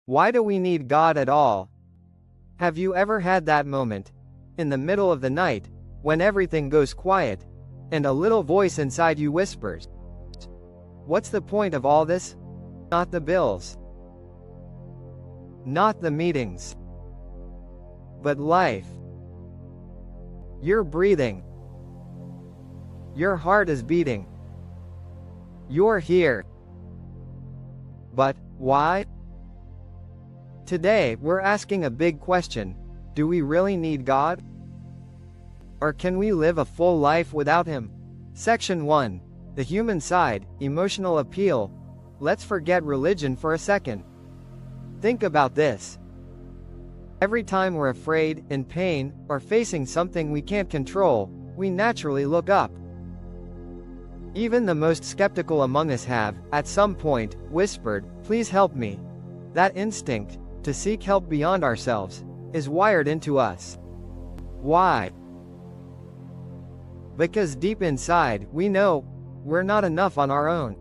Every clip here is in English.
Why do we need God at all? Have you ever had that moment, in the middle of the night, when everything goes quiet, and a little voice inside you whispers, "What's the point of all this? Not the bills. Not the meetings. But life. You're breathing. Your heart is beating. You're here. But why?" Today, we're asking a big question. Do we really need God? Or can we live a full life without Him? Section 1. The human side, emotional appeal. Let's forget religion for a second. Think about this. Every time we're afraid, in pain, or facing something we can't control, we naturally look up. Even the most skeptical among us have, at some point, whispered, "Please help me." That instinct, to seek help beyond ourselves, is wired into us. Why? Because deep inside, we know, we're not enough on our own.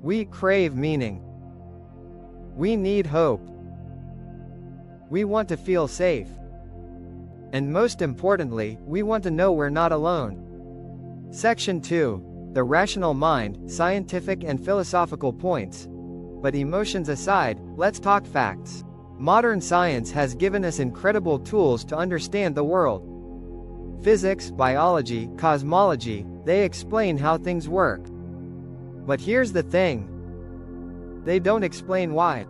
We crave meaning. We need hope. We want to feel safe. And most importantly, we want to know we're not alone. Section 2. The rational mind, scientific and philosophical points. But emotions aside, let's talk facts. Modern science has given us incredible tools to understand the world. Physics, biology, cosmology, they explain how things work. But here's the thing. They don't explain why.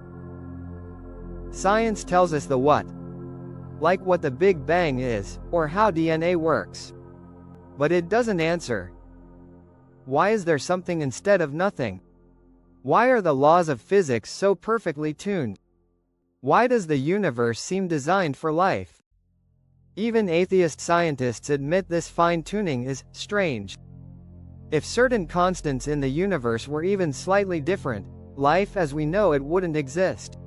Science tells us the what. Like what the Big Bang is, or how DNA works. But it doesn't answer. Why is there something instead of nothing? Why are the laws of physics so perfectly tuned? Why does the universe seem designed for life? Even atheist scientists admit this fine-tuning is strange. If certain constants in the universe were even slightly different, life as we know it wouldn't exist.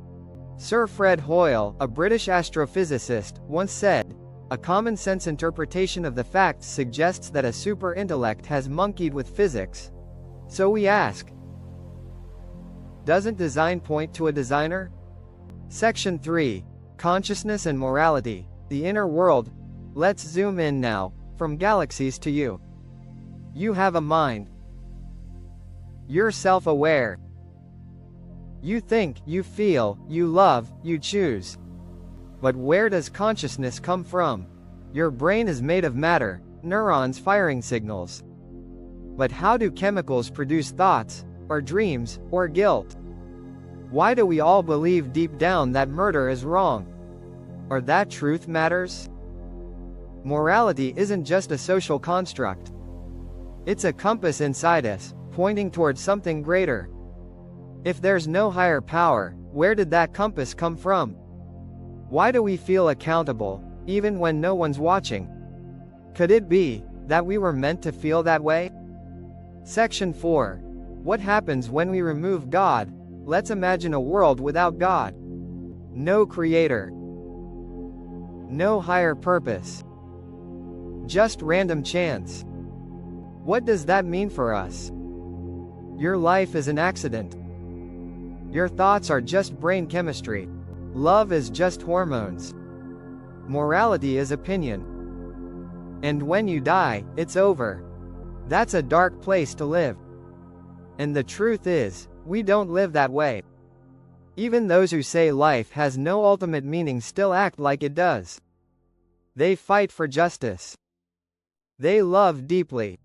Sir Fred Hoyle, a British astrophysicist, once said, "A common-sense interpretation of the facts suggests that a super-intellect has monkeyed with physics." So we ask, doesn't design point to a designer? Section 3. Consciousness and morality, the inner world. Let's zoom in now, from galaxies to you. You have a mind. You're self-aware. You think, you feel, you love, you choose. But where does consciousness come from? Your brain is made of matter, neurons firing signals. But how do chemicals produce thoughts, or dreams, or guilt? Why do we all believe deep down that murder is wrong? Or that truth matters? Morality isn't just a social construct. It's a compass inside us, pointing towards something greater. If there's no higher power, where did that compass come from? Why do we feel accountable, even when no one's watching? Could it be that we were meant to feel that way? Section 4. What happens when we remove God? Let's imagine a world without God. No creator. No higher purpose. Just random chance. What does that mean for us? Your life is an accident. Your thoughts are just brain chemistry. Love is just hormones. Morality is opinion. And when you die, it's over. That's a dark place to live. And the truth is, we don't live that way. Even those who say life has no ultimate meaning still act like it does. They fight for justice. They love deeply.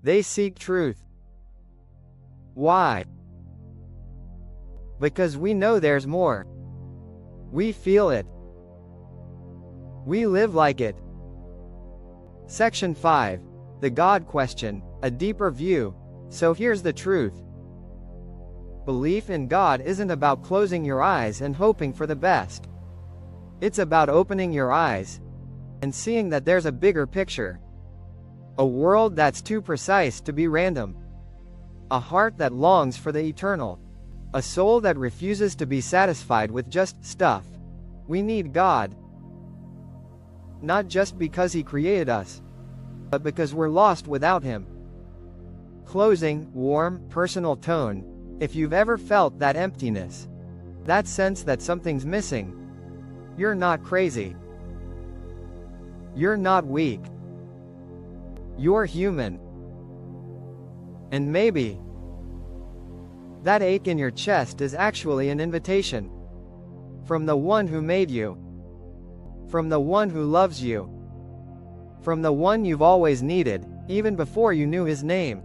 They seek truth. Why? Because we know there's more. We feel it. We live like it. Section 5. The God question, a deeper view. So here's the truth. Belief in God isn't about closing your eyes and hoping for the best. It's about opening your eyes and seeing that there's a bigger picture. A world that's too precise to be random. A heart that longs for the eternal. A soul that refuses to be satisfied with just stuff. We need God. Not just because He created us, but because we're lost without Him. Closing, warm, personal tone. If you've ever felt that emptiness, that sense that something's missing. You're not crazy. You're not weak. You're human. And maybe that ache in your chest is actually an invitation from the one who made you, from the one who loves you, from the one you've always needed, even before you knew his name.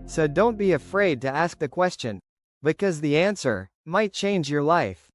So don't be afraid to ask the question, because the answer might change your life.